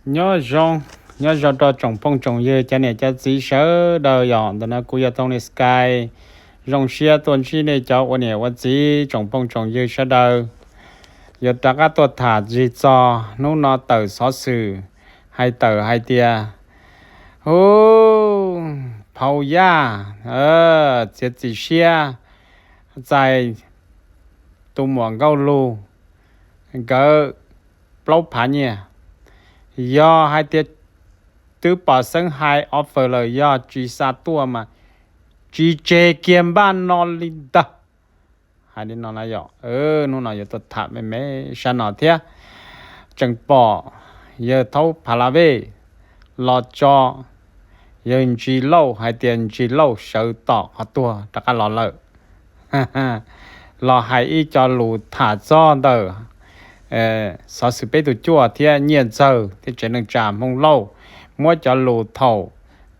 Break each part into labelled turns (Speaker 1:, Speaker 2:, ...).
Speaker 1: nhớ cho trồng phong trồng dưa cho nên cho chỉ sợ đời dọn tao nó cúi ở trong này sky rong xe tuần chi này choวันนี้ว่าchỉ trồng phong trồng dưa sợ đời giờ ta cáiตัวthả gì cho nó tự xóa xử hay tự hay tia ô phao ya chỉ xe dài tụ mòn gấu lu gỡ lâu phá nhỉ do hai tia tứ bỏ sân hai offer lời do chỉ xa tua mà chỉ chế kiếm ban non linh ta hai đứa nó nói rõ nó nói giờ tôi thả mấy sao nó thế chẳng bỏ giờ thâu phá la về lo cho giờ chỉ lâu hai tiền chỉ lâu sợ tỏ họ tua tất cả lo lợi lo hai ý cho lù thả cho đời sau sự bị tụi chua thì nhiên giờ thì chỉ能chạm không lâu mua cho lù thầu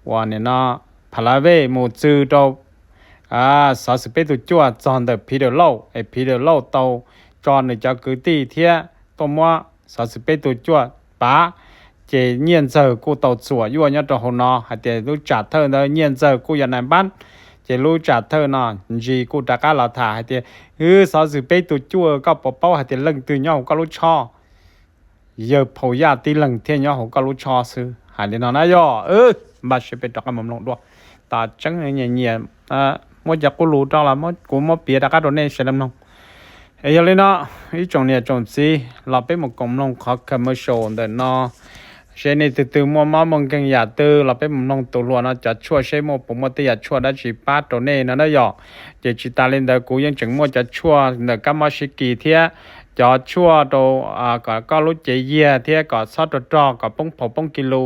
Speaker 1: và nên nó phá la về một chữ đâu sau sự bị tụi chua chọn được phi được lâu tàu chọn được cho cứ tí thì tôi mua sau sự bị tụi chua bá chỉ nhiên giờ cô tàu chùa yêu nhớ cho hôm nọ hay để lúc trả thơ nó nhiên giờ cô nhà này bán chỉ lúc trả thơ nọ gì cô đã cá là thả hay để sau sự bị tụi chua có bỏ bao hay để lần từ nhau có lúc cho giờ phổ ya tí lần thiên nhau có lúc cho sư hay để nó nói do mà sẽ bị đọc cái mầm lông đua ta chẳng nhẹ nhẹ mỗi giờ cô lù cho là mỗi cô mỗi bịa đã cá đồ này sẽ làm nông giờ lên nó ý trồng này trồng gì là biết một cộng đồng khó commercial để nó sẽ này từ mua mong cần nhà tư là biết một nông tổ luôn nó chả chua sẽ một bộ một tiền chua đã chỉ ba đồ này nó nhỏ chỉ ta lên đời cũ những chừng mua chả chua để các món sĩ kỳ thế chả chua đồ có lúc chế dê thế có sót đồ trò có bông kilo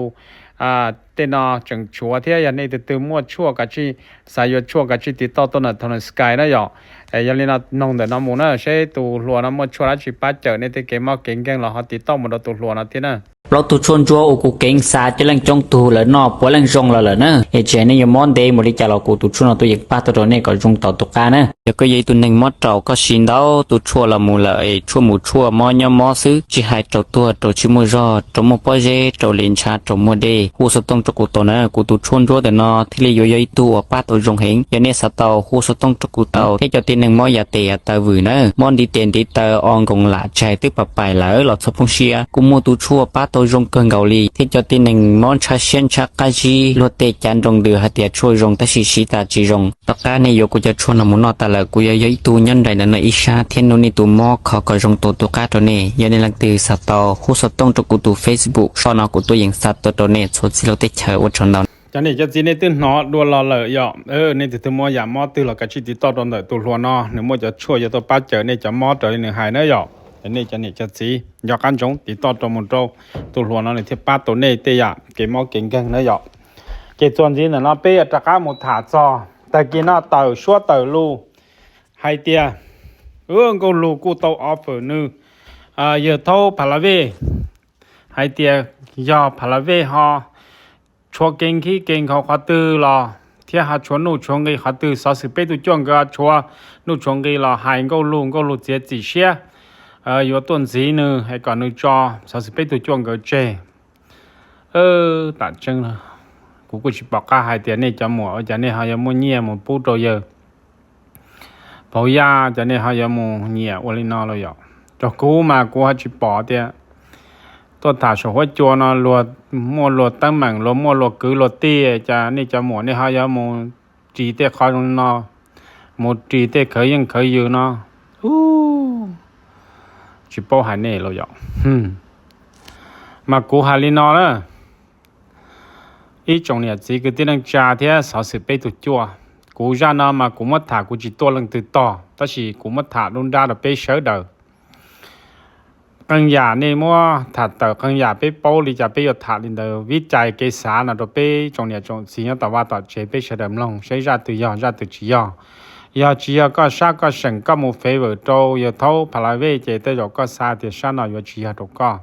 Speaker 1: tên nó chừng chua thế giờ này từ mua chua cả chi xài vô chua cả chi thì to là thằng sky nó nhỏ giờ lên nó nông để nó muốn nó sẽ tụ luôn nó mua chua đã chỉ ba chở nên thì cái mà kinh là họ tí to một đồ tụ luôn nó thế nè
Speaker 2: เราตัวชวนจัวโอกูเก่งซาจะเล่นจงตัวเลยนอปวดเล่นจงเลยเนอะเอเจนี่ยมอนเดย์หมดที่จะเรากูตัวชวนตัวอย่างป้าตัวนี้ก็จงต่อตัวกันเนอะเดี๋ยวก็ยัยตัวหนึ่งมอดเราก็ชินดาวตัวชัวละมูละเอชัวมูชัวมอยมอซื้อจีหายตัวชิมูรอตัวมูปอเจตัวเลนชาตัวมูเดย์กูสตงตัวกูตัวเนอะกูตัวชวนจัวแต่นอที่เลยยัยตัวป้าตัวจงเห็นยันเนี่ยสตอกูสตงตัวกูตัวที่จะตีหนึ่งมอยาเตะตาวืนเนอะมอนดีเตียนดีเตออองกงละใจตึกปะไปแล้วหลอดสปงเชียกูมูตัวชัวป้าตัวจงเกินเกาหลีที่จะตีหนึ่งมอนชาเชียนชักกาจีลวดเตจันรงเดือหัดเดียช่วยรงตาชีตาจีรงตะการในโยกูจะชวนนมุนอตาละกูยัยตูยันใดนั่นอิชาเทียนนุนิตูมอขอกรงตัวกาตัวนี้ยันในลังตือสัตตอคู่สตงจุกูตูเฟซบุ๊กชอนอกูตัวอย่างสัตตัวนี้สดสิเราเตเชอวัดชนดาว
Speaker 1: cho nên cho chị này tên nó đua lò lợi dọ nên từ mua giảm mót từ là cái chi tiết to đòn lợi tụ luôn nó nếu mua cho chua cho tôi bắt chờ nên cho mót trở nên hài nữa dọ nên cho nên cho chị do căn giống tí to trong một trâu tụ luôn nó này thì bắt tổ này tê ạ cái mót kính căng nữa dọ cái chuyện gì là nó bé trả cá một thả cho tại kia nó tàu suốt tàu lu hay tia câu lu cô tàu offer nữ giờ thâu phá la về hay tia do phá la về họ chua kinh khi kinh họ khá tư là thì họ chua nụ chua cái khá tư sau sự bé tụi chọn cái chua nụ chua cái là hai câu lu chế chỉ xe有段时呢还讲你做sau sự bé tụi chọn cái chế tạm chân là cũng có chỉ bảo cả hai tiền này cho mua cho nên họ có mua nhiều một bút rồi giờ bảo ya cho nên họ có mua nhiều ở bên nó rồi cho cũ mà cũ họ chỉ bỏ tiền tôi thả số hóa chua nó luật tăng mạnh mua luật cứ luật tê cho nên cho mua nên họ có mua chỉ tê khó nó một chỉ tê khởi dư nó chỉ bảo hai này rồi mà cũ hai lên nó đó ý trong này chỉ cái tiếng cha thế sau sự bị tụt chua cú ra nó mà cú mất thả cú chỉ to lần từ to đó là cú mất thả luôn ra được bị sớ đầu căn nhà này mua thả tờ căn nhà bị bao lì chả bị thả lên đầu viết chạy cái xã là được bị trong này trong xí nó tàu va tàu chế bị sớ đầm lòng xảy ra từ chỉ giờ có sa có sừng có một phê vợ trâu giờ thâu phải là về chế tới rồi có sa thì sa nào giờ chỉ đâu có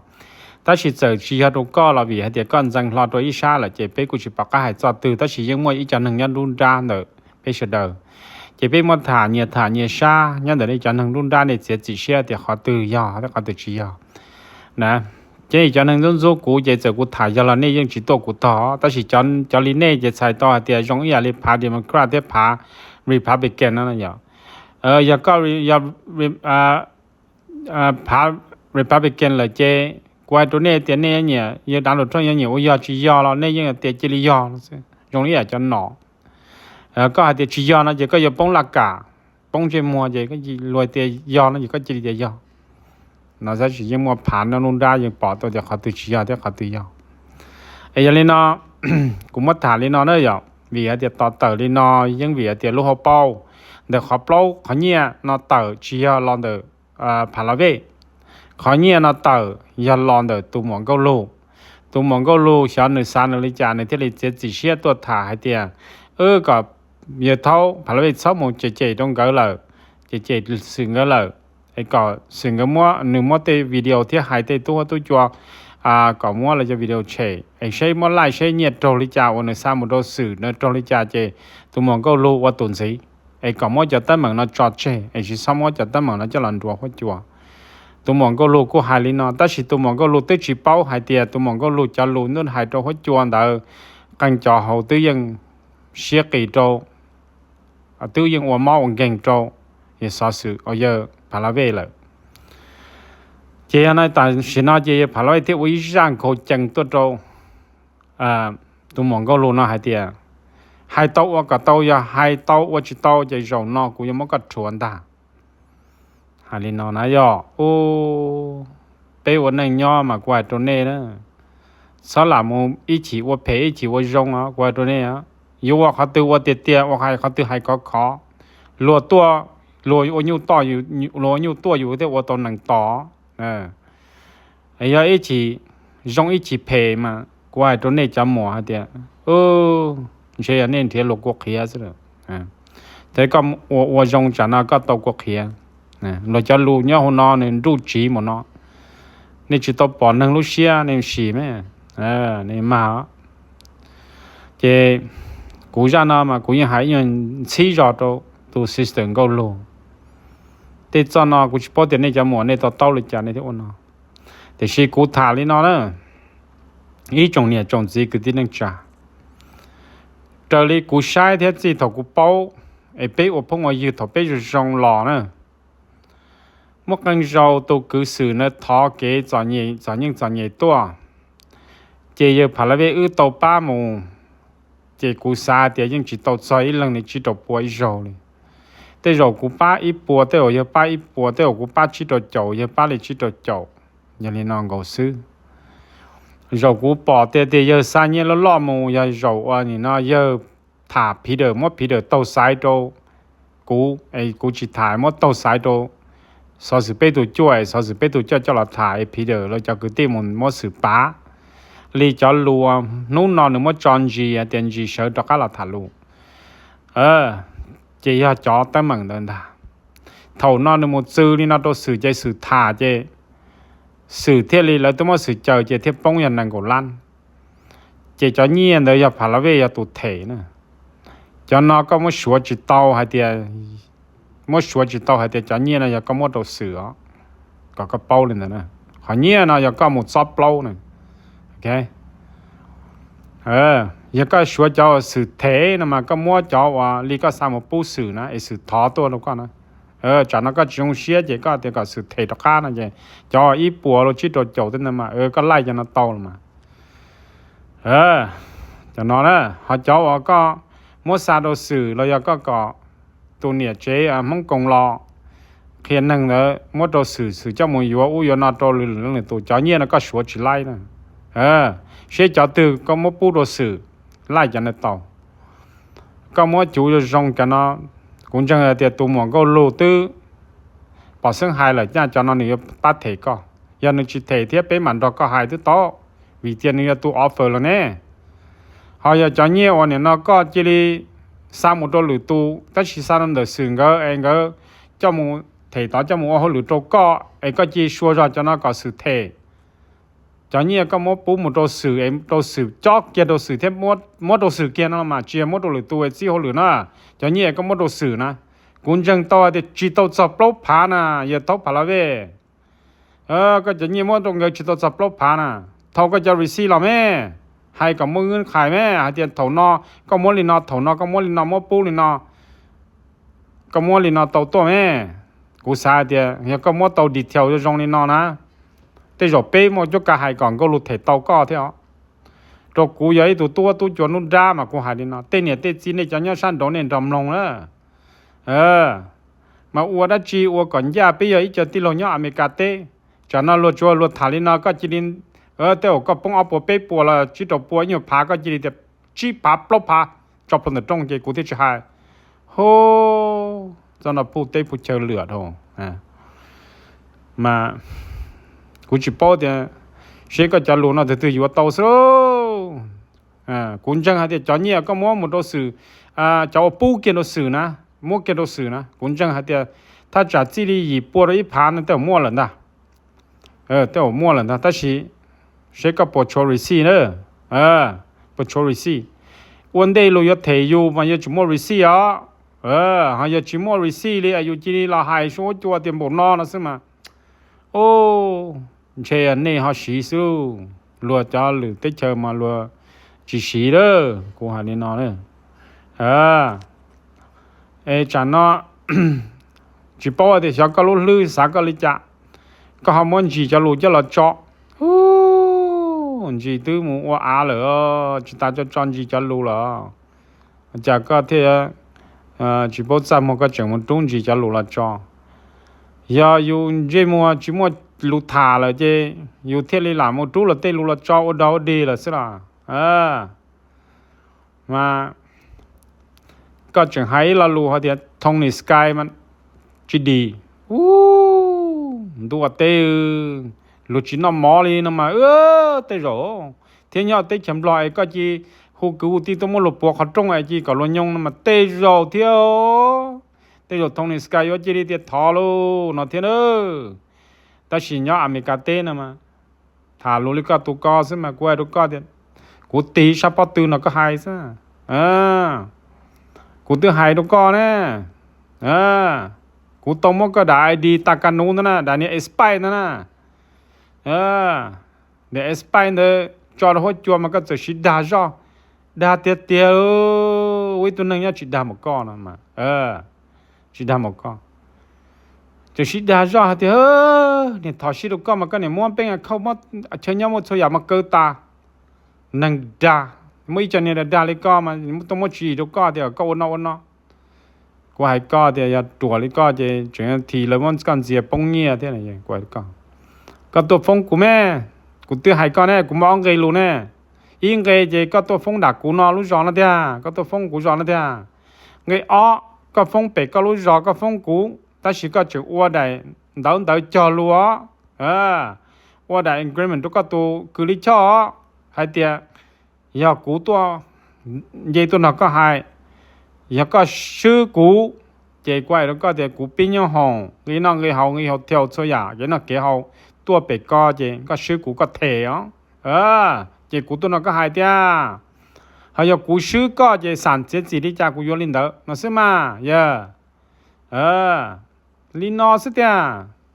Speaker 1: ta chỉ giờ chỉ hạt đồ là vì hạt địa con rằng lo đôi ít xa là chỉ biết cũng chỉ bảo cái hạt cho từ ta chỉ những mỗi ít cho năng nhân luôn ra nữa bây giờ đời chỉ biết muốn thả nhiều xa nhân để cho năng luôn ra này chỉ xe thì họ từ giờ nó có từ chỉ giờ nè chế cho nên giống giống cũ chế giờ cũ thải cho là nên những chỉ tổ cũ đó ta chỉ cho lý nên chế xài to thì giống như là lý phá thì mình qua tiếp phá Republican nó nhở giờ có giờ phá Republican là chế qua chỗ này tiền này nhỉ giờ đang được trong nhiều giờ chỉ giờ là nên những tiền chỉ lý do giống như là cho nó có hai tiền chỉ giờ nó chỉ có giờ bông là cả bông trên mua chỉ cái gì loại tiền giờ nó chỉ có chỉ tiền giờ nó sẽ chỉ mua phản nó luôn ra những bỏ tôi thì họ tự chỉ giờ thì họ tự giờ ấy giờ lên nó cũng mất thả lên nó nữa rồi vì ở tiền tao tờ lên nó những vì ở tiền lúc họ bao để họ bao họ nhẹ nó tờ chỉ giờ lo được phản là về họ nhẹ nó tờ giờ lo được tụ mỏng câu lù sáng nửa sáng nửa lý trả này thì là chỉ xe tôi thả hai tiền có giờ thâu phản là về sáu một chế trong cái là chế sự cái làไอ้ก็สิ่งก็มัวหนึ่งมัวเตวิดีโอที่หายเตตัวจัวก็มัวเราจะวิดีโอเชไอ้ใช้มัวไล่ใช้เนี่ยโจลิจาวันในสามมุดสื่อในโจลิจาเจตัวมองก็รู้ว่าตุนสีไอ้ก็มัวจะตั้งเหมือนเราจอดเชไอ้ชิสามัวจะตั้งเหมือนเราจะหลันตัวหัวจัวตัวมองก็รู้ก็หายลินอแต่สิตัวมองก็รู้ตัวจีเป้าหายเตียตัวมองก็รู้จะรู้นู่นหายตัวหัวจัวแต่กันจอเขาตัวยังเสียกี่โจตัวยังว่าเมาเก่งโจยังสอสื่อเอาเยอะพาราเวเลยเจ้าหน้าแต่สินาเจ้าพาราเวที่วิจารณ์เขาจังตัวโจตัวมองก็รู้นะหายเตียหายโตว่าก็โตอย่าหายโตว่าจิโตจะจงนอกกูยังไม่ก็ชวนตาหายลินนะย่อโอ้เป้วันนั้นย่อมากว่าตัวนี้นะสลับมุมอีฉีว่าเพอีฉีว่าจงอ่ะกว่าตัวนี้อ่ะอยู่ว่าเขาตัวว่าเตี้ยว่าใครเขาตัวให้ก็ขอรัวตัวรวยโอยูต่ออยู่รวยยูตัวอยู่ที่ว่าตอนหนังต่อไอ้ยาไอ้ชียงไอ้ชีเพมากว่าตัวนี้จำหมอฮะเดียเชียร์เนี่ยเทียลูกกวกเขียซะเลยแต่ก็ว่ายงจานาก็ตกกวกเขียเราจะรู้เนี่ยหัวนอนเนี่ยรู้จีหมดเนาะนี่จะต้องปอนหนึ่งรู้เชียเนี่ยสีไหมนี่มาเจกูจะน่ามากูยังหายยังชี้จอตัวsystem ก็รู้แต่ตอนนั้นกูจะพอเดี๋ยวนี้จะหมดเนี่ยต่อเต้าเลยจ้ะเนี่ยที่อ้วนนะแต่ชีกูถ่ายเลยเนาะอีจงเนี่ยจงจีคือที่นั่งจ้าเจอเลยกูใช้เท่าจีถอกูเป้าไอ้เป้อพงว่ายืดถอเป้จะจงหล่อเนาะเมื่อกันเราตัวคือสื่อเนี่ยท้อเก๋จอนี่ตัวเจียพาราเวตัวป้ามูเจกูซาเดียยังจิตตัวใจเรื่องนี้จิตตัวป่วยเราเลยแต่เรากูป้าอีปัวแต่เราป้าอีปัวแต่กูป้าจิตตัวเจ้าอย่าป้าเลยจิตตัวเจ้าอย่าเลยนอนกูซื้อเรากูปอแต่เยอะสายเนี่ยแล้วล้อมูอย่าเราอันนี้นะเยอะถ่าพีเดอร์มดพีเดอร์ตัวสายโตกูไอ้กูจิตถ่ายมดตัวสายโตสอสือเป้ตัวจ่วยสอสือเป้ตัวจ่วยจะเราถ่ายพีเดอร์เราจะคือเต้มันมดสือป้าลีจะรัวนู้นนอนหนึ่งมดจอนจีเตียนจีเสือตะก้าเราถ่ายรูเจียจอแต่เหมือนเดินท่าเท่านอนหนึ่งมดซื้อนี่นะตัวสื่อใจสื่อถ่าเจสื่อเที่ยลีแล้วต้องมาสื่อเจอเที่ยป้องยันนังกุลันเจจะเงียนเลยอย่าพาละเวอย่าตุเถนะจะนอก็มาชัวจิตเตาให้เดียมาชัวจิตเตาให้เดียจะเงียนนะอย่าก็มาตัวเสือก็เป้าเลยนะขอเงียนนะอย่าก็หมดซับเป้านะโอเคอย่าก็ชัวเจ้าสื่อเทนะมาก็มัวเจ้าว่าลีก็สามปูสื่อนะไอสื่อท้อตัวแล้วก็นะจากนั้นก็จงเสียเจก็เดี๋ยวก็สืบเทตข้านะเจจออีปัวเราชิดตัวโจตั้งแต่มาก็ไล่จนโตมาจากนั้นนะเขาเจ้าก็มัวซาโดสื่อเราก็ตัวเนี่ยเจมังกงรอเพียงหนึ่งเลยมัวตัวสื่อเจ้ามืออยู่อู้ยนาตัวหรือเรื่องตัวเจ้าเนี่ยก็ชัวจิไล่นะเสียเจ้าตื่นก็มัวปูตัวสื่อไล่จนโตก็มัวจูจะจงกันนะcũng chẳng là tiệt tụ mỏng câu lô tư bỏ sinh hai là nha cho nó nhiều bắt thể co giờ nó chỉ thể thiết bé mặn đó có hai thứ to vì tiền nó tụ offer rồi nè họ giờ cho nhiều anh nó có chỉ đi sao một đôi lưỡi tụ tất chỉ sao nó được sừng cái anh cái cho một thể đó cho một họ lưỡi trâu co anh có chỉ xua ra cho nó có sự thể cho nhiều có một đôi sử em đôi sử chót kia đôi sử thêm một đôi sử kia nó mà chia một đôi lưỡi tụ ấy chỉ họ lưỡi nó cho nhiều có một đồ sử na cũng chẳng to thì chỉ tàu chọc lốp phá na giờ tàu phá là về ก็จะยี่มอตรงเงยจิตสับลบผ่าน่ะเขาก็จะรีซีเราแม่ให้กับมือเงินขายแม่หาเดียนเถานอก็ม้วนลีนอเถานอก็ม้วนลีนอม้วนปูลีนอก็ม้วนลีนอเตาตัวแม่กูสาเดียเฮียก็ม้วนเตาดีเทียวจะจงลีนอนะแต่จบเป้ม้วนจุกกะหายก่อนก็หลุดเถเตาก็เท่าตัวกูใหญ่ตัวจวนนุ่นด้ามากูหายลีนอเต้เนี่ยเต้จีเนี่ยจะเนี่ยสั้นโดนเนี่ยดำลงแล้วมาอวดจีอวดก่อนยาไปยังอีจะติลงเนี่ยอเมริกาเต้จะน่าลดจัวลดถาลินาก็จีนแต่ก็ป้องเอาปัวเป้ปัวละจีตัวปัวเนี่ยพาก็จีนแต่จีพาปลบพาจบเป็นตรงเจกูที่จะหายโหจะน่าพูดเต้พูดเชลเหลือดโหมากูจีป้อเดียเชก็จะรู้นะแต่ตัวอยู่ว่าโตสู้กูจังหาเดียจอนเนี่ยก็มัวหมดตัวสื่อจะเอาปูเกี่ยวกับสื่อนะมัวเกี่ยวกับสื่อนะกูจังหาเดีย他在这里一波了一盘呢，都没人的，都没人的，但是谁个不抽瑞士呢？不抽瑞士，วันเดย์เรา要提อยู่มัน要怎么瑞士啊？还要怎么瑞士哩？要这里拉海说做点不孬了是吗？哦，这样你好稀疏，罗家里得车嘛罗，只是了，过下你孬了，讲那。chỉ bảo thì sao có lúc lư sao có lịch chạ có họ muốn chỉ cho lũ cho là cho chỉ từ một á nữa chỉ ta cho chọn chỉ cho lũ là chả có thể chỉ bảo sao một cái chuyện một trung chỉ cho lũ là cho giờ yêu chỉ mua lũ thả là chứ yêu thiết lý làm một chút là tê lũ là cho ở đâu đi là sẽ là mà có chuyện hay là lũ họ thì thông ní sky mà chỉ đi đua tê lụt chỉ nó mò đi nó mà tê rồi thế nhau tê chấm loại có chi hồ cứu thì tôi muốn lụt buộc họ trong này chi có luôn nhung nó mà tê rồi tê rồi thông này sky ở chỉ đi tiệt thò luôn nó thế nữa ta chỉ nhau America tê nè mà thả luôn cái tụ co xem mà quay tụ co thì cú tí sắp bắt từ nó có hay sao cú từ hay tụ co nèกูต้องมันก็ได้ดีตากันนู้นนะได้เนี่ยเอสไปนั่นนะเดี๋ยวเอสไปเนี่ยจอดหัวจัวมันก็จะชิดาจ้อดาเตี้ยๆวิตัวนึงเนี่ยชิดาหมกก้อนนะมาชิดาหมกก้อนจะชิดาจ้อฮะที่เนี่ยทอชิดก้อนมันก็เนี่ยม้วนเป็นเข้ามาเชียร์มันช่วยมาเกิดตานังดาไม่จะเนี่ยดาเลยก้อนมันต้องมาชีดก้อนเดี๋ยวก็วันนอquay co thì ya tuổi đi co thì chuyện thì là món con gì bông nhia thế này quay co tổ phong của mẹ của tôi hai con này của mong gây luôn nè yên gây thì có tổ phong đặc của nó lúc giòn nó thế có tổ phong của giòn nó thế người có phong bể có lúc giòn có phong của ta chỉ có chữ qua đây đỡ cho lúa qua đây agreement tôi có tổ cứ lý cho hai tia ya của tôi vậy tôi nó có hai giờ có sư cũ chạy quay đó có thể cũ pin nhau hồng người hậu theo cho nhà cái nó kế hậu tua bể co chạy có sư cũ có thể chạy cũ tôi nó có hai tia hay giờ cũ sư có chạy sản xuất gì đi cha cũ vô linh đó nó sẽ mà linh nó sẽ tia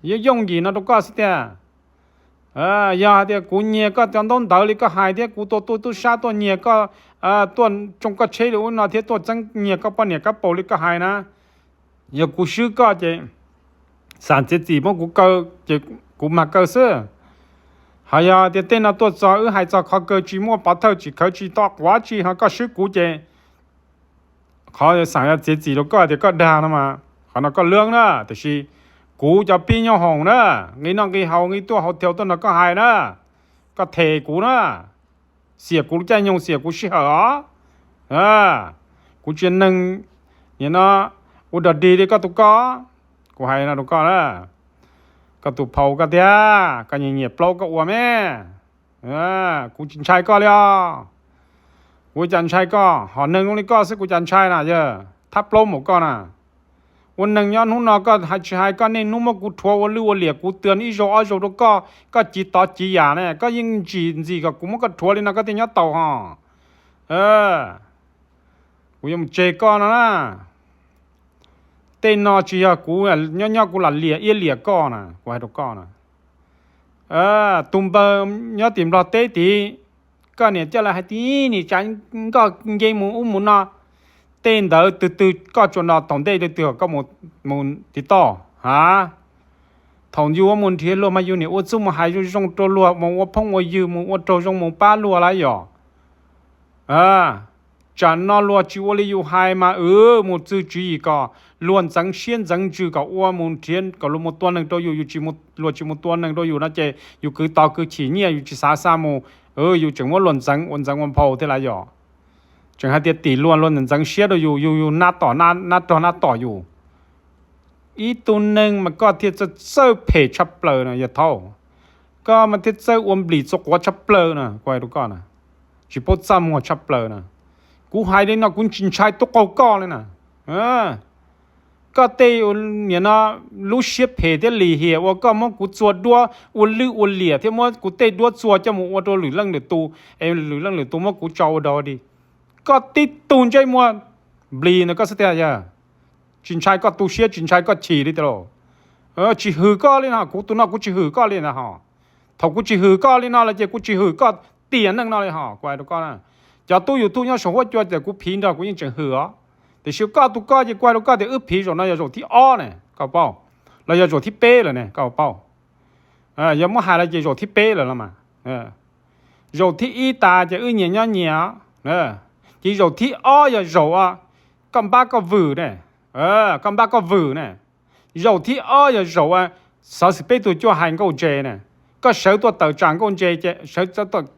Speaker 1: giờ dùng gì nó đâu có sẽ tia giờ thì cũ nhẹ có trong đông đảo thì có hai tia cũ tôi sát tôi nhẹ cóตัวจงก็ใช้หรือว่าที่ตัวจังเนี่ยก็ปนเนี่ยก็ปลิก็หายนะอย่ากูชื่อก็จะสารเจจีมันกูเกอจะกูมาเกอเสือหายาเดี๋ยวเต้นตัวจอหายจอเขาเกอจีมัวปะเท่าจีเขาจีตอกว่าจีเขาก็ชื่อกูจะเขาจะสั่งเจจีแล้วก็เดี๋ยวก็ด่านะมาเขาน่ะก็เรื่องนะแต่ชีกูจะปีนยองหงนะงี้น้องงี้เฮางี้ตัวเฮาเที่ยวตัวน่ะก็หายนะก็เทกูนะเสียกูใจยงเสียกูเชื่อกูเจนหนึ่งเนี่ยนะอุดดีดีก็ตุกก็กูให้นะตุกก็นะก็ตุเผาก็เดียก็เงียบเปล่าก็อวแม่กูจันชัยก็เลยกูจันชัยก็หอหนึ่งตรงนี้ก็สิกูจันชัยนะเยอะทับเปล่าหมดก็นะวันหนึ่งย้อนหุ่นนอก็หายชายก็เนี่ยนุ่มกูทัววันลื้อวันเหลียกูเตือนอีโจตุกก็จีต่อจีหยาเนี่ยก็ยิ่งจีก็กูมันก็ทัวเลยนะก็ที่ย้อนเต่าห่อกูยังเจก็นะเต้นนอจีกูย้อนกูหลับเหลียก็นะกูให้ตุกก็นะ tụm bờ nhớ tìm lo tế tí cái này cho là hai tí này chẳng có game muốn nó tên đó từ từ có chỗ nào tổng đây từ có một tí to hả thằng yêu muốn thiệt luôn mà yêu này ô chung mà hai yêu trong trâu luôn mà ô phong ô yêu mà ô trâu trong một ba luôn lại rồi chẳng nó luôn chỉ ô yêu hai mà một chữ chỉ có luôn chẳng xuyên chẳng chữ có ô muốn thiệt có luôn một tuầnนึง tôi yêu chỉ một tuầnนึง tôi yêu nó chơi yêu cứ tao cứ chỉ nhẹ yêu chỉ xa một yêu chẳng muốn luôn chẳng muốn phao thế là rồi chẳng hạn tỷ luôn chẳng xuyên đâu yêu nátต่ออยู่อีตัวนึงมันก็ที่จะเจอเพจชับเปลือยนะอย่าท้อก็มันที่เจออมบลีจกว่าชับเปลือยนะกว่าดูก่อนนะจีบจำหัวชับเปลือยนะกูหายได้นะกูจินชายตัวเก่าเลยนะก็เตยเนี่ยนะรู้เชียเพจได้หลีเหี้ยว่าก็มันกูจวดดัวอุ่นลืออุ่นเหลี่ยที่มันกูเตยดัวจวดจะมึงว่าตัวหรือเรื่องหรือตัวหรือเรื่องหรือตัวมันกูเจ้าดอดีก็ติดตูนใจมัวบลีนะก็สเตียจินชายก็ตูเชียจินชายก็ฉี่ดิตลอดจีหือก็เลยนะกูตัวน่ะกูจีหือก็เลยนะฮะถ้ากูจีหือก็เลยนะแล้วเจ้ากูจีหือก็เตียนนั่งนั่นเลยฮะกว่าตัวก็นะจะตู้อยู่ตู้เนี่ยสมมติว่าแต่กูพินดอกกูยังจะหือแต่ชิวก็ตัวก็จะกว่าตัวก็แต่พินจนน่ะอย่าจบที่อ้อเนี่ยก็เป้าเราอย่าจบที่เป้เลยเนี่ยก็เป้าอย่ามาหาอะไรจะจบที่เป้เลยละมาจบที่อีตาจะเนี่ยจีจบที่อ้ออย่าจบกำบ้าก็วือเนี่ยcon bác có vử nè dầu thì giờ dầu sao sự bây tôi cho hành câu chè nè có sở tôi tờ trạng câu chè sở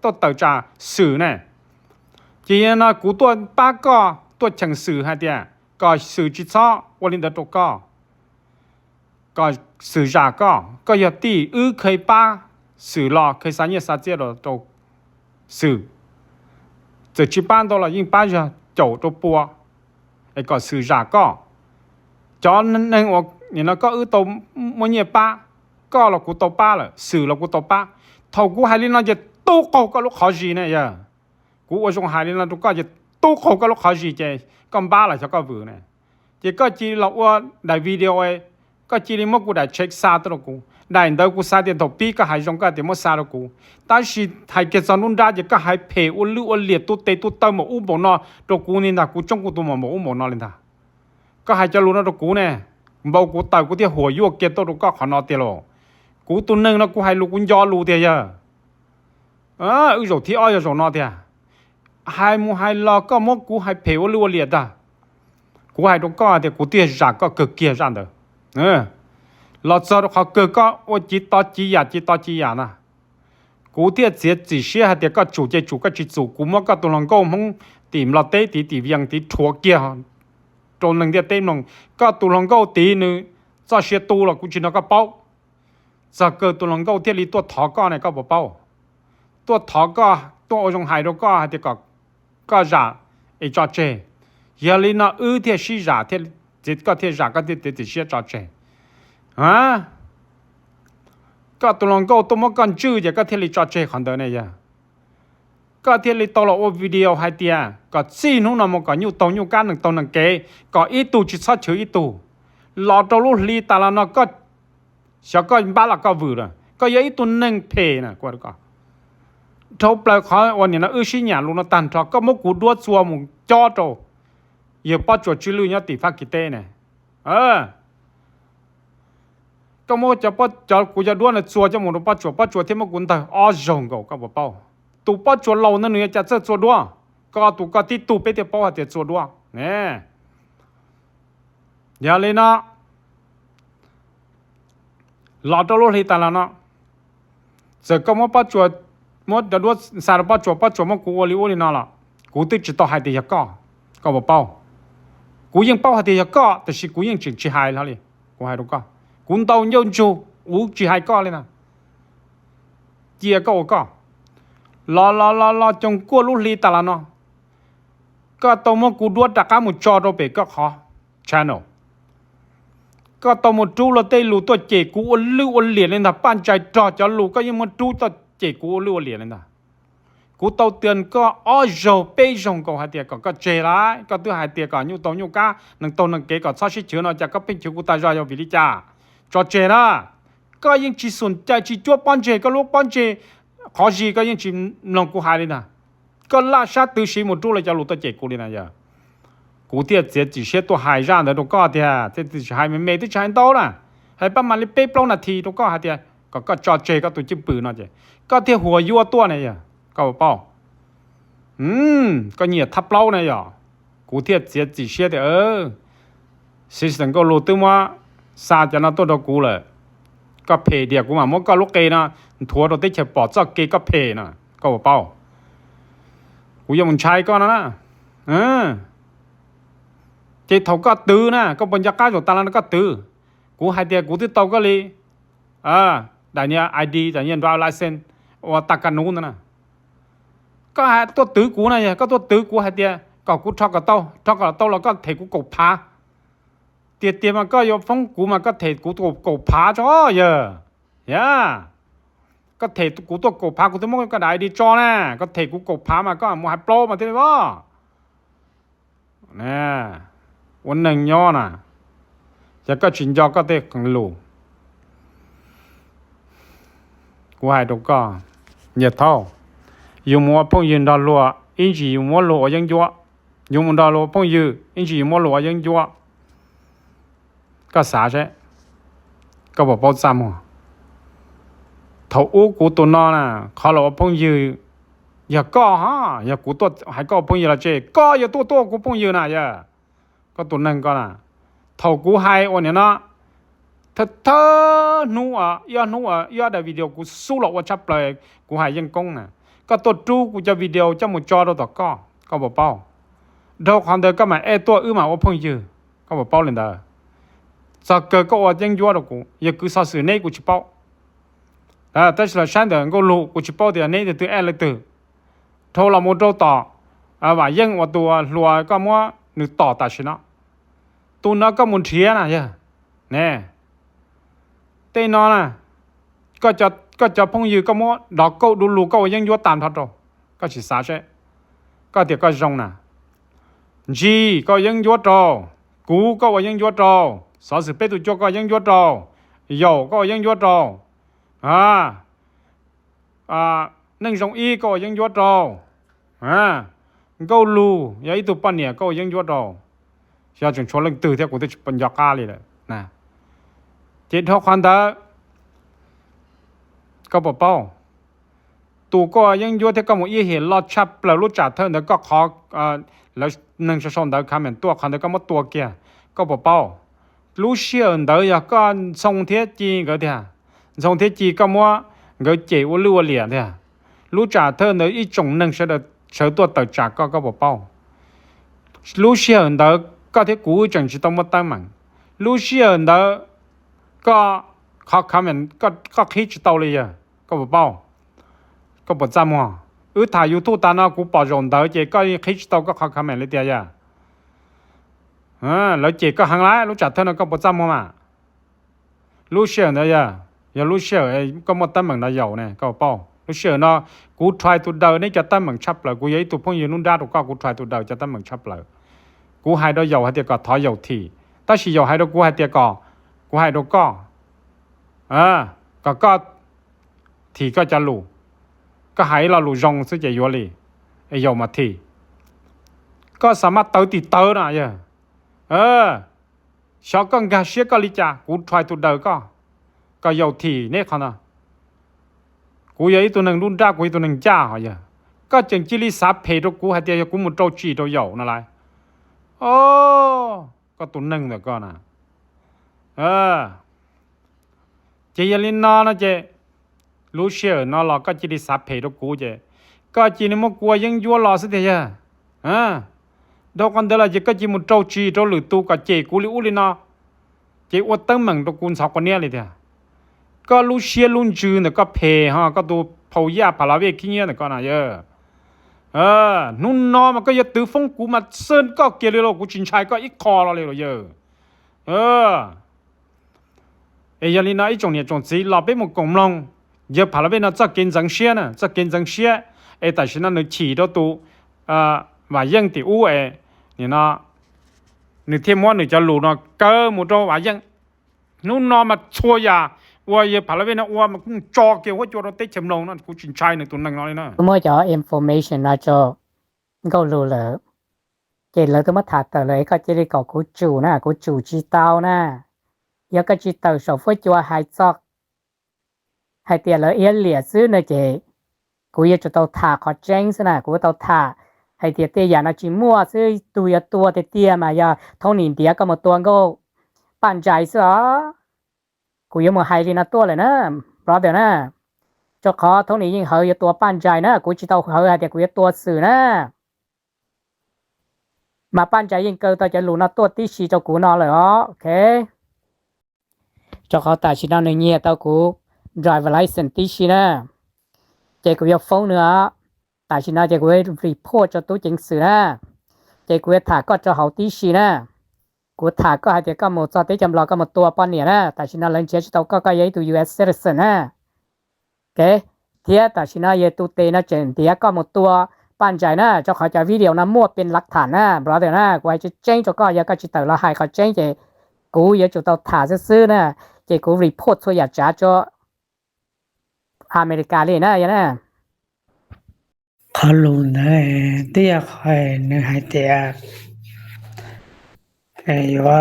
Speaker 1: tôi tờ trạng xử nè chỉ là cú tôi bác có tôi chẳng xử hay thế có xử chỉ cho tôi lên được có xử giả có giờ tí khơi ba xử lò khơi sáng nhật sáng chế rồi tôi xử giờ chỉ ban đó là những ba giờ chậu tôi bùa có xử giả cho nên nó có tàu mua nhiều ba có là của tàu ba là xử là của tàu ba thầu của hai linh nóจะตู้เขาก็ลูกเขาจีเนี่ยย่กูว่าส่งhai linh nóก็จะตู้เขาก็ลูกเขาจีเจก็บ้าละจะก็วือเนี่ยจะก็จีเราว่าได้วิดีโอก็จีนี่มันกูได้เช็คซาตัวกูได้เดี๋ยวกูซาเดี๋ยวทปีก็หายจงก็เดี๋ยวมันซาตัวกูแต่สิหายเกิดสนุนได้จะก็หายเพออุ่นลุ่นเหลียตัวเตะตัวเติมมาอุ้มบ่นอตัวกูนี่นะกูจ้องกูตัวมาอุ้มบ่นอเลยท่าก็ให้จะรู้นะตัวกูเนี่ยบอกกูตายกูที่หัวยั่วเกตตัวก็ขอนอเตียโลกูตัวนึงนะกูให้ลูกกูยอรู้เตียอยู่ที่อ้อยอยู่นอเตียให้มูให้รอก็มกกูให้เพลวรัวเลียดกูให้ตัวก็เดี๋ยวกูเตี้ยจากก็เกิดเกียร์จันเด้อเราจะเขาเกิดก็ว่าจีต่อจีหยานะกูเตี้ยเสียจีเสียเดี๋ยวก็จู่ใจจู่ก็จีจู่กูมันก็ตัวลงก็มึงตีมเราเตะตีเวียงตีถั่วเกียร์ตรงนึงเดียวเต็มลงก็ตัวลงก็ตีนึงจะเสียตัวละกูจีนก็เป้าจะเกิดตัวลงก็เที่ยวลีตัวถอก็เนี่ยก็บ่เป้าตัวถอก็ตัวอจงหายตัวก็เดี๋ยวก็จ่าไอ้จ่าเจยาลีน่ะเที่ยวชี้จ่าเที่ยวจิตก็เที่ยวจ่าก็เที่ยวเสียจ่าเจก็ตัวลงก็ตัวมันกันจื้อเดี๋ยวก็เที่ยวลีจ่าเจขันเดินเนี่ยก็เที่ยวลีตัวเราวิดีโอให้เตียก็ซีนู้นน่ะมันก็อยู่ตรงอยู่กันหนึ่งตรงหนึ่งเก๋ก็อีตูจิตชัดเฉยอีตูหลอดตัวลูกลีแต่ละน่ะก็เสียก็บ้าละก็วืดก็ยังอีตัวหนึ่งเพน่ะกว่าก็เขาเปล่าเขาวันนี้นะชิญญาลูกน่ะตันทอก็มกูดัวซัวมึงจ่อโตอย่าป้าจวดชิลุยเนี่ยติฟักกิเต้เนี่ยก็มจะป้าจะกูจะดัวเนี่ยซัวจะมึงป้าจวดที่มกุนตาจงก็บ่เป้าตูป้าจวดเรานั่นเนี่ยจะเจอจวดดัวก็ตูก็ที่ตูไปเดี๋ยวป้าจะจวดดัวเนี่ยอย่าเลยนะหลอดตัวลูกที่ตาละเนาะเสร็จก็มป้าจวดมจะดัวสารป้าจวดมกูโอลิน่าละกูติดจิตต่อหายเดียก็บ่เป้ากูยังเป้าหายเดียก็แต่สิกูยังจิตหายแล้วเลยกูหายตัวก็กูเตาโยนจูจิตหายก็เลยนะเจียก็รอจงกู้ลูกลีตาละเนาะก็ตัวมกูดัวตะก้ามุจอตัวเปก็ขอ channel ก็ตัวมจูเราเตลูตัวเจกูอ้วนลื้ออ้วนเหรียญเลยนะปั้นใจจ่อจะลูก็ยังมาจูตัวเจกูลื้ออ้วนเหรียญเลยนะกูเตาเตือนก็โจเป้จงก็หายเตียก็เจร้ายก็ตัวหายเตียก็ยูตัวยูก้าหนึ่งตัวหนึ่งเก๋ก็ชอบชิเชื่อเนาะจะก็เป็นชิวกูตายรอยวิลิจ่าจอเจนะ ก็ยังจีสนใจจีจ้วป้อนเจก็ลูกป้อนเจขอจีก็ยังจีลองกูหายเลยนะก็ล่าชาตื่นชีหมดตัวเลยจะรู้ตัวเจกูเลยนะอย่ากูเตี้ยเสียจีเสียตัวหายร่างเดี๋ยวตัวก็เตี้ยเตี้ยหายไม่ที่ใช้โตน่ะให้ประมาณเป๊ะปล้องนาทีตัวก็หายเตี้ยก็จอเจก็ตัวจิ้มปืนน่ะเจก็เตี้ยหัวยั่วตัวเนี่ยอย่าก็เป้าก็เนี่ยทับเล่าเนี่ยอย่ากูเตี้ยเสียจีเสียเด้อสิสังก็รู้ตัวว่าซาจะน่าตัวตัวกูเลยก็เพเดียกูมามันก็ลูกเกนะทัวร์ตัวที่เฉปอดเจ้าเกก็เพนะก็เป้ากูยังมันใช้ก็นะเจ้าเขาก็ตื้อนะก็บรรยากาศของตลาดก็ตื้อกูให้เดียกูที่โตก็เลยแต่เนี่ยไอดีแต่เนี่ยดราวไลเซนว่าตากันนู้นนะก็ให้ตัวตื้อกูนะก็ตัวตื้อกูให้เดียก็กูชอบกับโตแล้วก็เทกูกบพาเตี้ยมันก็ยกฟ้องกูมันก็เทกูตัวกบพาจ้อเยอะก็เทกูตัวกบพากูตัวมันก็ได้ดีจ้อนะก็เทกูกบพามาก็มัวให้โปรมาที่นี่ว่าเนี่ยวันหนึ่งย้อนน่ะจะก็ชินยอก็เตะของลูกกูให้ดูก็เหยียดเท่าอยู่มัวพงยืนดอลลัวอินจีอยู่มัวลัวยังยัวอยู่มัวดอลลัวพงยืนอินจีอยู่มัวลัวยังยัวก็สาใช่ก็บอกป้อนซ้ำหัวถ้าอู้กูตัวนอนน่ะเขาเราพงยืนอย่าก็ฮะอย่ากูตัวให้ก็พงยืนละเจก็อย่าตัวกูพงยืนน่ะอย่าก็ตัวนั่งก็น่ะถ้ากูให้วันนี้นะถ้าหนูอย่าได้วิดีโอกูสู้หรอกว่าชับเลยกูให้ยังกงน่ะก็ตัวจูกูจะวิดีโอจะหมดจอเราต่อก็บอกเป้าเท่าความเดิมก็มาตัวมาว่าพงยืนก็บอกเป้าเลยเด้อสักเกิดก็ว่ายังยัวเรากูอย่าคือสาวสื่อเนี่ยกูชิเป้าแต่ฉันฉันเดินก็รู้กูชิเป้าเดี๋ยวนี้เดี๋ยวตัวเลยตัวโทรเราโมโตต่อว่ายังว่าตัวรัวก็มัวหนึ่งต่อแต่ชนะตัวนั้นก็มุนเทียนะเยอะเนี่ยเต้นอนน่ะก็จะพงยืก็มัวดอกก็ดูลูก็ว่ายังยัวตามทัดเราก็ชิสาใช่ก็เดี๋ยวก็จงน่ะจีก็ยังยัวเรากูก็ว่ายังยัวเราสอสิเปตุจก็ยังยัวเราโยก็ยังยัวเรานึ่งสองอีก็ยังยัวเราก็ลูอย่าอีตัวปั้นเนี่ยก็ยังยัวเราชาวจงชวนเรื่องตื่นที่กูจะปัญญากาเลยนะเจ็ดท้อควันตาก็บอกเป้าตัวก็ยังยัวที่ก็มึงอีเห็นรอดชับเปล่ารู้จักเธอเดี๋ยวก็ขอแล้วนึ่งชนเดี๋ยวคำเหมือนตัวคันเดี๋ยวก็มาตัวเกียก็บอกเป้ารู้เชื่อเดี๋ยวอยากก็ส่งเทียจีก็เถอะส่งเทียจีก็มัวก็เจ๋อรู้ว่าเหลี่ยเถอะรู้จักเธอเดี๋ยวอีจงนึ่งเสด็จเสือตัวต่อจากก็บอกเป้ารู้เชื่อเดี๋ยวก็ที่กูจังจะต้องมาตั้งมันรู้เชื่อเดี๋ยวก็เขาคำเหมือนก็คิดจะโตเลยก็บอกเป้าก็บอกจำว่าถ่ายยูทูบตานะกูปอจงเดี๋ยวเจ๋ก็คิดจะโตก็เขาคำเหมือนเลยเดียวแล้วเจ๊ก็หังไรรู้จักเธอเนาะก็บ่จำมารู้เชื่อเนาะอย่ารู้เชื่อก็มาตั้งเหมือนนายเนี่ยก็เป้ารู้เชื่อเนาะกู try to เดินนี่จะตั้งเหมือนชับเลยกูยัยตัวพงยืนนุ่นด้าตัวก็กู try to เดินจะตั้งเหมือนชับเลยกูให้ดอกเหยาให้เดียก็ถอยเหยาทีถ้าสิเหยาให้ดอกกูให้เดียก็กูให้ดอกก็ทีก็จะรู้ก็ให้เรารู้จงซึ่งจะยัวเลยเหยามาทีก็สามารถเติติเตินะชอบก็งาเชียก็ลิจ่ากูทายตัวเดิมก็ยาวทีเนี่ยเขานะกูยัยตัวหนึ่งรุ่นด้ากูตัวหนึ่งจ้าเหรอก็จึงจิลิสาเพดกูให้เดียวกูมุดโจจีตัวยาวนั่นแหละก็ตัวหนึ่งแต่ก็นะเจยลินนอนะเจรู้เชื่อนอหลอกก็จิลิสาเพดกูเจก็จีนี่มันกูยังยัวหล่อสิเดียดอกกันเดลาเจก็จิมุดโจจีโจหรือตูกับเจกูลิอุลินาเจอวดตั้งเหมือนตระกูลสาวคนนี้เลยเดียก็รู้เชียรุ่นจืดเนี่ยก็เพก็ดูพอยาพาราเวกิเนียเนี่ยก็น่ะนุ่นนอมันก็อย่าตื้อฟงกูมาเซินก็เกลียกูชินชัยก็อีกคอเราเลยยาลีน่าอีจงเนี่ยจงสีเราไปหมดกงลงเยอะพาราเวน่ะจะกินจังเชียน่ะจะกินจังเชียแต่ฉันนั่นเนี่ยฉีดตัวว่ายังติอู้นี่นะนี่เทียมว่านี่จะหลุดนะเกิดมุดว่ายังนู่นนอมาชัวยา ว่าอย่าพาราเวนะว่ามันจอเกี่ยวว่าจอเราเตะเข็มลงนั่นกูจินชายในตัวนั่งน้อยนะ
Speaker 2: tôi mới cho information là cho câu lù lỡ chỉ lỡ tôi mới thả tờ lấy có chỉ đi có của chủ chi tao nè giờ cái chi tao số phơi cho hai chọc hai tiền lỡ yên liệt xứ nữa chịกูจะต้องถ่าขอแจ้งซะนะกูต้องถ่าให้เตียเตียอย่านะจิมัวซื้อตัวเตียมาอย่าท้องหนิเตียก็มาตัวก็ปั่นใจซะกูยังมาให้ลีนะตัวเลยนะรอเดี๋ยวนะเจ้าขอท้องหนิยิ่งเฮยตัวปั่นใจนะกูจะต้องเฮยแต่กูจะตัวสื่อนะมาปั่นใจยิ่งเกินตัวจะรู้นะตัวที่ชีเจ้ากูนอนเลยอ๋อโอเคเจ้าขอแต่ชีนอนในเงียตัวกู driver license ที่ชีนะchị cũng yêu phone nữa tại vì nó chị cũng report cho tôi chính sự nè chị cũng thả có cho hậu tí xí nè cũng thả có hai chị có một cho tới chăm lo có một tua bao nhiêu nè tại vì nó lên chế cho tôi có cái giấy từ US citizen nè ok thì tại vì nó về tôi tên nó chuyển thì có một tua ban chạy nè cho khỏi cho video nó muaเป็นหลักฐานnè brother nè quay cho change cho có giờ có chỉ tự là hai khỏi change chị cũng giờ cho tôi thảซื่อnè chị cũng report thôiอย่าtrả choอเมริกาเลยนะอย่างนั้น
Speaker 3: เขารู้นะเตี้ยคอยนึกให้เตี้ยว่า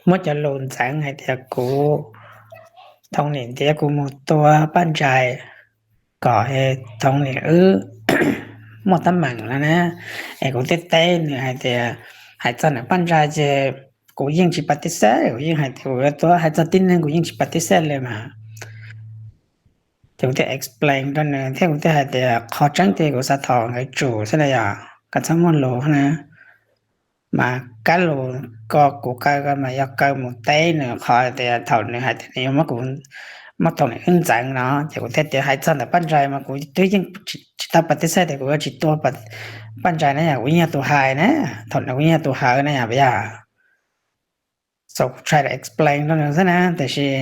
Speaker 3: มันจะหลุนแสงให้เตี้ยกูตรงนี้เตี้ยกูหมดตัวปั้นใจก่อให้ตรงนี้หมดตำแหน่งแล้วนะไอ้กูเต้นนึกให้เตี้ยให้ตอนนั้นปั้นใจจะกูยิ่งชิปฏิเสธกูยิ่งให้ตัวให้ตอนที่นึงกูยิ่งชิปฏิเสธเลยมา chúng ta explain đó nữa theo chúng ta thì khó tránh thì của xã thọ người chủ sẽ là cả trăm môn lỗ nè mà cái lỗ có của cái mà do cái một té nữa khỏi thì thọ nữa hay thì nếu mà cũng mất thọ này ứng dạng nó chỉ có thể thì hai chân là ban trái mà cũng tuy nhiên ta bắt thế thì cũng chỉ tua bắt ban trái này là quý nhà tu hai nè thọ là quý nhà tu hai này bây giờ so try to explain đó nữa thế nè thì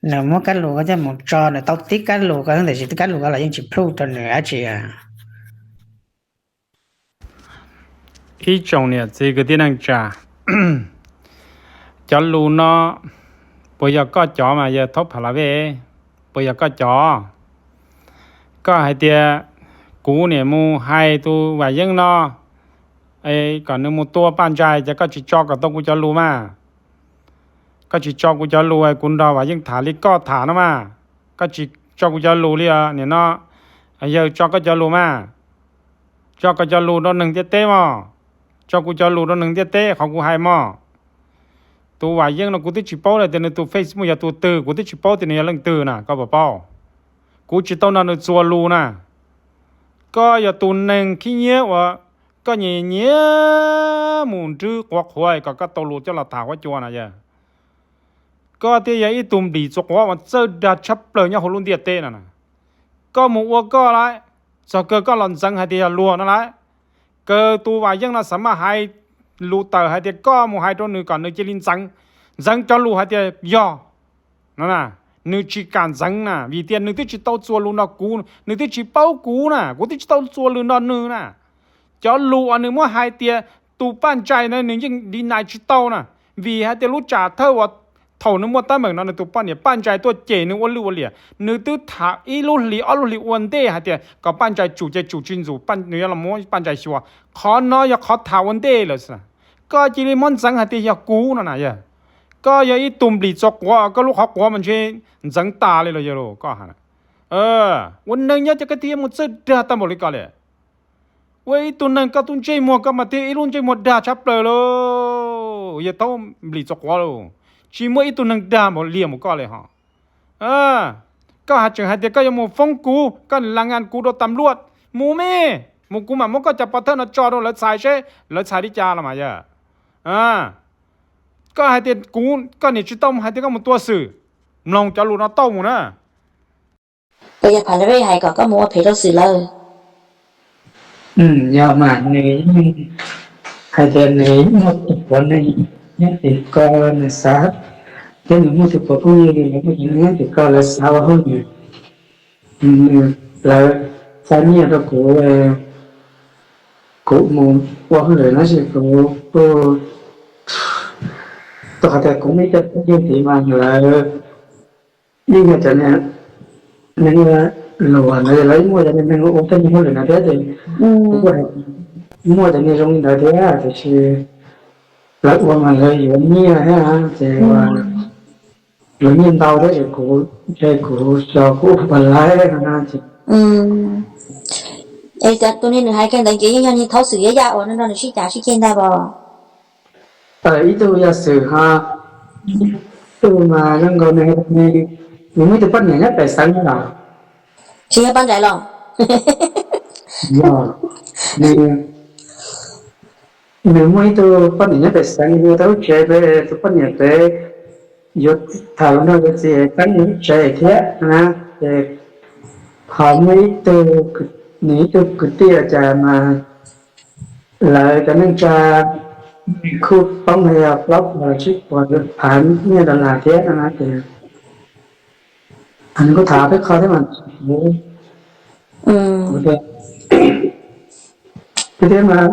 Speaker 3: nếu mà cái lúa cái một trò này tao tiếc cái lúa cái thì chỉ cái lúa là những chỉ pro cho nữa chị à
Speaker 1: ý trong này chỉ cái tiếng Anh trả cho lú nó bây giờ có chó mà giờ thốt phải là về bây giờ có chó có hai tia cú này mu hai tu và dân nó ấy còn nếu một tua ban traiจะก็chỉ cho cái tông của cho lú màก็chỉ choกูจะรู้ไอ้คุณดาวว่ายังถาลิก็ถานะมาก็chỉ choกูจะรู้เลยเนี่ยเนาะไอ้เยอะchoก็จะรู้มาchoก็จะรู้ตอนหนึ่งเต้มาchoกูจะรู้ตอนหนึ่งเต้ของกูให้มาตัวว่ายังเรากูที่ชิปโป้เลยแต่ในตัว Facebook อย่าตัวตื่นกูที่ชิปโป้แต่เนี่ยเรื่องตื่นน่ะก็บอกเป้ากูจิตต้องนั่นตัวรู้น่ะก็อย่าตัวหนึ่งขี้เงี้ยว่าก็เงี้ยหมุนจื้อกวักหวยก็ตัวรู้จะเราถามว่าจัวน่ะเยอะก็ที่ยังอีตุ่มดีจกว่ามันเจอดัดชับเลยเนี่ยเขาลุ้นเดียเต้น่ะนะก็หมู่วัวก็ไรจะเกิดก็หล่อนจังให้เดียรัวนั่นแหละเกิดตัวว่ายังน่ะสามารถให้ลูเตอร์ให้เดียก็หมู่ให้ตัวหนึ่งก่อนหนึ่งจะลินจังจะลูให้เดียย่อนั่นน่ะหนึ่งจีการจังน่ะวิเดียหนึ่งที่จีโต้ตัวลูน่ะกูหนึ่งที่จีเป้ากูน่ะกูที่จีโต้ตัวลูน่ะหนึ่งน่ะจะลูอันหนึ่งว่าให้เดียตูปั้นใจนะหนึ่งยังดีนายจีโต้น่ะvìให้เดียรู้จักเธอว่าถอนน้ำมันตั้งเหมือนนั่นตัวปั้นเนี่ยปั้นใจตัวเจนึกว่าลู่ว่าเหลี่ยนึกตัวถาอีลู่หลีอ้อลู่หลีวันเด้ฮะเดียก็ปั้นใจจู่จินจู่ปั้นเนื้อละม้วนปั้นใจชัวขอน้อยอยากขอถาวันเด้เลยสิก็จีริมอนจังฮะเดียอยากกูนั่นน่ะเนี่ยก็ยังอีตุ่มหลีจกว่าก็ลูกเขากว่ามันเช่นจังตาเลยเลยโลก็ฮะวันนึงเนี่ยจะกระเทียมมันจะด่าตั้งหมดเลยก็เลยว่าอีตัวนึงก็ตุ้นใจมัวก็มาเตะอีลุ่นใจมัวด่าชับเลยโลอย่าต้องหลีจกว่าโลchỉ mỗi ít tụi nâng đà một liềm một conเลยhả có hạt trường hạt thì có một phong cú có là ngàn cú đồ tầm luột mù mê một cú mà mỗi có chập thân nó cho đâu lấy xài chứ lấy xài đi cha là mà giờ có hạt thì cú có này chỉ tông hạt thì có một tua sử lòng cho lụt nó tông một nữa
Speaker 4: bây giờ phải lấy hay có mua phải đâu xử lời
Speaker 3: do mà này hay thì này một vấn này nhất thì con là sát cái nữa một thực phẩm cũng như là cái nữa thì con là sao hơn là sao nhiều đó của một qua người nó sẽ có tôi có thể cũng biết được cái gì mà là nhưng mà cho nên là lùa này lấy mua cho nên cũng tên mua được là thế thì cũng có thể mua cho nên trong đời thế thì lấy uống mà lấy uống nhiều ha thì lấy nhiên tàu đấy thì cũng cho cũng phần lái đấy ha thì
Speaker 4: ê chả tôi nên hai cái đánh chỉ như thấu sự giá ở nên nó chỉ trả chỉ trên đây bò
Speaker 3: ở ý tôi là sự ha tôi mà đang còn này mình mới được bắt nhảy nhất tại sáng là
Speaker 4: chỉ là ban trái lòng
Speaker 3: nên nếu mới tôi bắt nhảy nhất tại sáng như tôi chơi về tôi bắt nhảy về yo thảo nó cái gì cái những chơi thế na thì họ mới tôi nghĩ tôi cứ tia chả mà lại cái nên cha khu phong hay là blog và chiếc và được phán như là thế na thì anh có thả cái khó thế mà thế mà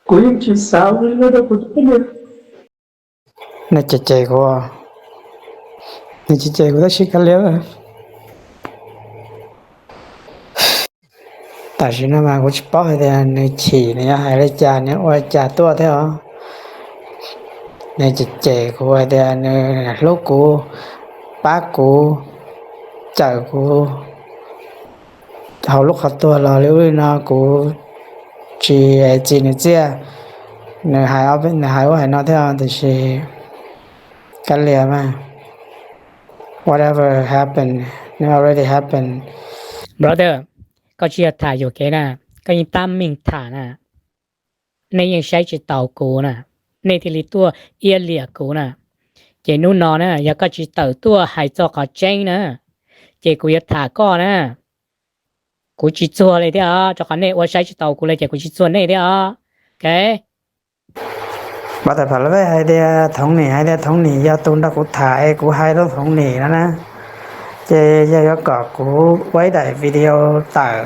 Speaker 3: cuối chỉ sao nó đâu có được nè chạy của nè chạy của ta chỉ cái liều tại vì nó mà cũng chỉ bảo thì nè chỉ nè hay là trả nè ôi trả tua thế hả nè chạy của thì nè lúc của bác của chợ của hầu lúc học tua là liều nó của chỉ nè chia nè hai ở bên nè hai ở nó thế thì chỉ cái liều mà whatever happened it already happened
Speaker 5: brother ก็เชียร์ถ่ายอยู่แกน่ะก็ยังตามมิงถ่าน่ะในยังใช้จิตเต่ากูน่ะในที่ลิตัวเอียเหลียกูน่ะเจนู่นนอนน่ะยังก็จิตเต่าตัวหายจอขอเจ้งน่ะเจกูยังถ่าก็น่ะกูจิตจัวเลยเด้อจอกันเนี่ยว่าใช้จิตเต่ากูเลยเจกูจิตจัวเนี่ยเด้อโอเค
Speaker 3: bắt đầu phải lấy hai đứa thống nỉ do tôi đã cũng thải của hai đứa thống nỉ đó nè chế do có của quay đại video tải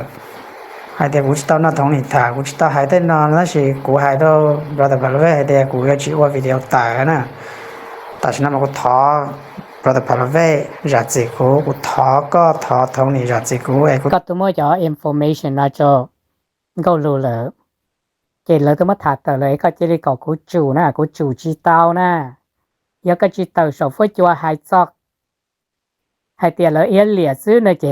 Speaker 3: hai đứa cũng tao nó thống nỉ thả cũng tao hai đứa nó chỉ của hai đứa bắt đầu phải lấy hai đứa của chỉ qua video tải nè tại sao mà có thọ bắt đầu phải lấy giá trị của thọ có thọ thống nỉ giá trị của ai cũng
Speaker 5: ก็ตัวมั่วจะ information นะจ๊ะก็รู้เลยเจเลยตัวมาถาต่อเลยก็จะได้ก่อกูจู่นะกูจู่จีเตานะยังก็จีเตาสอบฟื้นจัวหายจอกหายเตียเลยเอียเหลี่ยซื้อนะเจ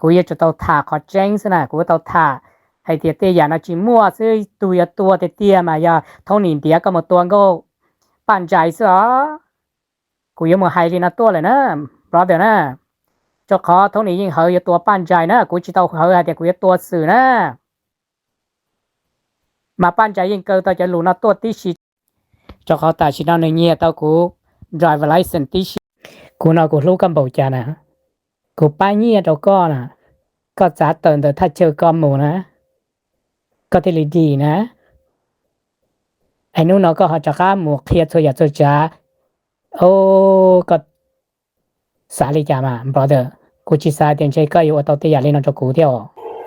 Speaker 5: กูยังจะเตาถาขอแจ้งซะนะกูเตาถาหายเตียเตียอย่างนะจีมั่วซื้อตัวเตียมายาท้องหนินเตียก็มาตัวก็ปั่นใจซะกูยังมาหายลีนะตัวเลยนะเพราะเดี๋ยวนะเจ้าขอท้องหนิยิ่งเหยตัวปั่นใจนะกูจีเตาเหยแต่กูยังตัวสื่อนะมาปั้นใจยิ่งเกินตัวจะรู้นะตัวที่ชีเจ้าเขาตาชินาในเงี้ยตัวกู driver license ที่ชีกูน่ะกูรู้กันบอกจานะกูป้ายเงี้ยตัวก็นะก็จะเตือนแต่ถ้าเจอก้อนหมูนะก็ที่ดีนะไอ้นู้นเนาะก็เขาจะฆ่าหมูเคลียร์ตัวอยากจะจ้าโอ้ก็สาลิจามา brother กูจิสาเตียนใจก็อยู่ตัวที่อยากเล่นน้องจะกูเที่ยว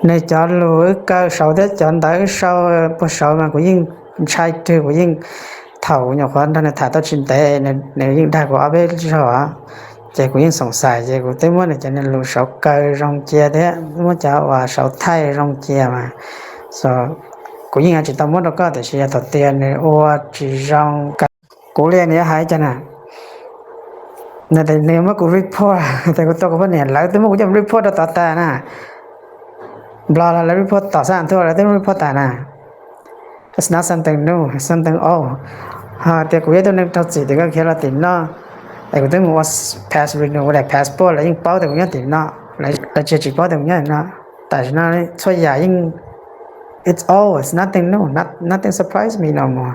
Speaker 3: này cho lối cơ sau đấy chọn tới sau bữa sau mà cũng nhưng sai trừ cũng nhưng thầu nhỏ khoan đó là thả tao chín tệ này nếu nhưng đã có biết rõ chỉ cũng nhưng sống sai chỉ cũng tới muốn là cho nên lối sau cơ rong chia thế muốn cho và sau thay rong chia mà so cũng nhưng chỉ tao muốn đâu có thể chia thật tiền này ô chỉ rong cố lên nhé hãy cho nè này thì nếu mà cũng report thì cũng tôi có vấn đề lại tôi muốn cũng report được ta nè blah blah report ต่อสร้างทั่วแล้วต้อง report ต่างนะ it's not something new something old แต่กูยังต้องนึกถึงสิ่งที่เขาเขียนว่าติดเนาะแต่กูต้องว่า pass renew อะไร passport แล้วยิ่งเป้าแต่กูยังติดเนาะแล้วเจอจีเป้าแต่กูยังเนาะแต่ฉะนั้นช่วยอย่ายิ่ง it's old it's nothing new nothing surprise me no more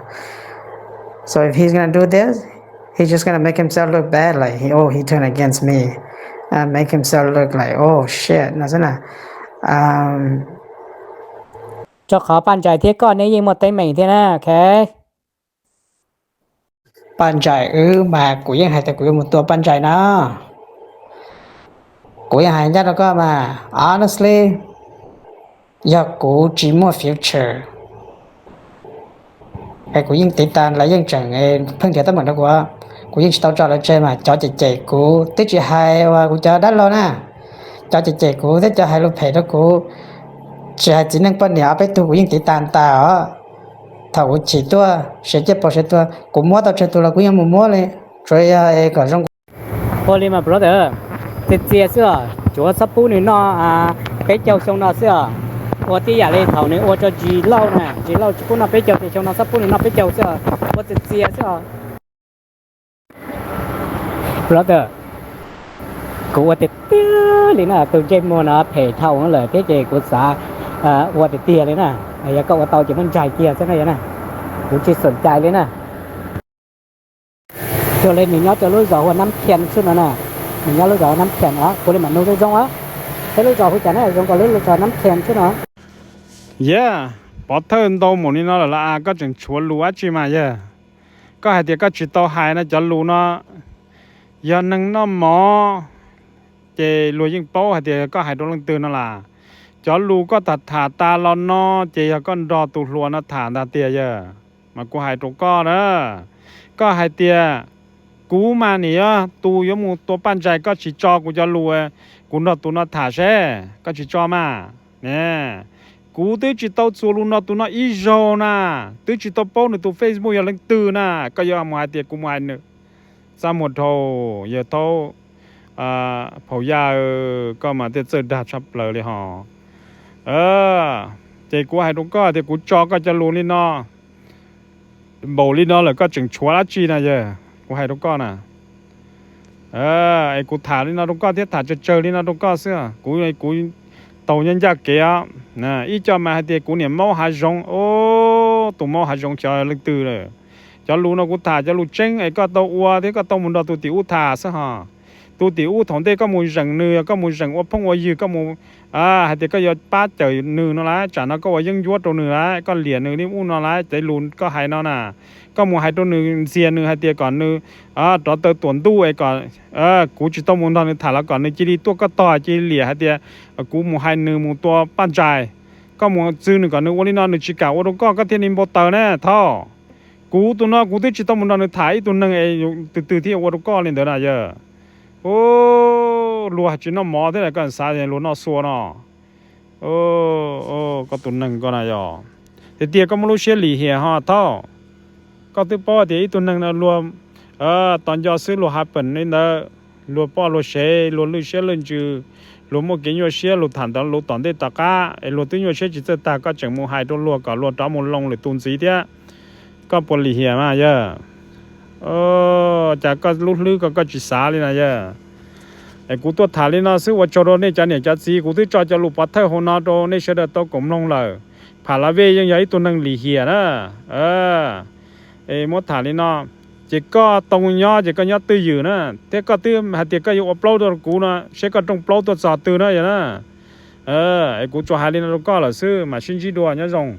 Speaker 3: so if he's gonna do this he's just gonna make himself look bad like he turned against me and make himself look like oh shit นั่นสินะ
Speaker 5: เจ้าขอปั่นใจเที่ยก่อนนี้ยิงหมดเต็มใหม่เที่ยนะโอเค
Speaker 3: ปั่นใจmà củaยังหายแต่กูยังหมดตัวปั่นใจนะกูยังหายแล้วก็มา honestly อยากกูchỉ mua future ไอ้กูยิ่งติดตามแล้วยิ่งจังเพิ่งเดี๋ยวตั้งหมดแล้วกู กูยังtao cho là chơi mà cho chịกูtức chỉ hai vàกูcho đắt lo nè cho chịกูtức cho hai lúc phải đóกูchỉ hai chỉ năng phân nhỏ bé tuกูยังตีtàn tà ở thầuกูchỉ tua sẽ chết bỏ sẽ tuaกูmua tao chơi tua làกูยังmua lên rồi còn trong
Speaker 5: Holy my brother, thế chia sữa, chúa sắp bún nữa nó bé châu xong nó sữa, ô tí giả lên thầu nữa ô cho gì lâu nè, gì lâu bún nó bé châu thì xong nó sắp bún nữa nó bé châu sữa, ô thế chia sữa. Brother, cô ô thế tia lên nè, từ trên mua nó thể thầu nó lời cái gì của xã, ô thế tia lên nè, bây giờ cậu tao chỉ muốn chạy kia thế này nè, cô chỉ sẵn chạy lên nè. Cho lên mình nhớ cho lối gió và nắm kèn xưa nữa nè mình nhớ lối gió nắm kèn đó cô lên mặt nuôi rong á cái lối gió của chả này rong còn lối gió nắm kèn xưa nữa
Speaker 1: yeah bỏ thân đâu một nó là có chừng chúa lúa chi mà yeah có hai tiệc có chỉ tao hai nó cho lúa nó giờ nâng nó mỏ chè lúa những bao hai tiệc có hai đôi lưng từ nó là cho lúa có thật thả ta lo nó chè con đò tụt lúa nó thả ta tiệc yeah mà cô hai trâu co đó có hai tiệc cú mà nè tu giống một tổ ban trái có chỉ cho của cho lùa cú nó tu nó thả xe có chỉ cho mà nè cú tới chỉ tao xua luôn nó tu nó ít rồi nè tới chỉ tao post nữa tu Facebook giờ lên từ nè có giờ ngoài tiệc cũng ngoài nữa ra một hồ giờ tao phổ gia có mà tiệc chơi đạt sắp lờ đi họ thì cú hai đúng có thì cú cho có cho luôn đi nó bầu đi nó là có chừng chúa lá chi này giờ cú hai đúng con à ai cú thả đi nó đúng con thiết thả chơi đi nó đúng con xưa cú tàu nhân gia kia nè ít cho mà hai tiệt cú niệm máu hai rong ô tụ máu hai rong chờ lực từ rồi cho lu nó cú thả cho lu trứng ai có tàu ua thế có tàu muốn đào tụ tiểu thả sao hả tụ tiểu thằng tê có mùi rừng nư có mùi rừng ô phong ô dư có mùi hai tiệt có giờ ba trời nư nó lá chả nó có dân vua đồ nư lá có liền nư đi u nó lá chạy lùn có hai nó nè có một hai đôi nư xiên nư hai tiệt còn nư đó tới tuần tu ấy còn cú chỉ tao muốn thằng thả là còn nư chỉ đi tua có to chỉ lìa hai tiệt cú một hai nư một tua ban trái có một dư nư còn nư ô đi nó nư chỉ cả ô đâu có thiên nhiên bột tờ nè thọ cú tụi nó cú tới chỉ tao muốn nư thải tụi nư ấy từ thì ô đâu có lên đó là giờ ô lúa chỉ nó mò thế là cái啥thì lúa nó xua nó có tụi nư con này giờ thì tiệt có một lúa xe lì hè ha thọ có thứ bao thì tụi nâng là luôn toàn do sự lúa hạt bẩn nên là lúa bao lúa xe lúa lúa xe lên chứ lúa một cái nhiều xe lúa thản đó lúa toàn để tất cả lúa thứ nhiều xe chỉ cho ta có chẳng một hai đôi lúa cả lúa đó một lông để tuôn gì thế có bò lì hè mà giờ chả có lúa lúa có chỉ xả lên này giờ cú tôi thả lên nó sự vật cho đó nên chả nhẹ chả gì cú tôi cho lúa bắt theo hôm nào đó nên sẽ được tao cũng lông rồi phá lá về như vậy tụi nâng lì hè đó một thả lên nó chỉ có tông nhỏ chỉ có nhỏ tư dữ nữa thế có tư hạt tiệt có yêu upload được cú nó sẽ có trong uploadตัว sọt từ nữa vậy nè cú cho hai lên nó có là sư mà xin chỉ đùa nhá rồng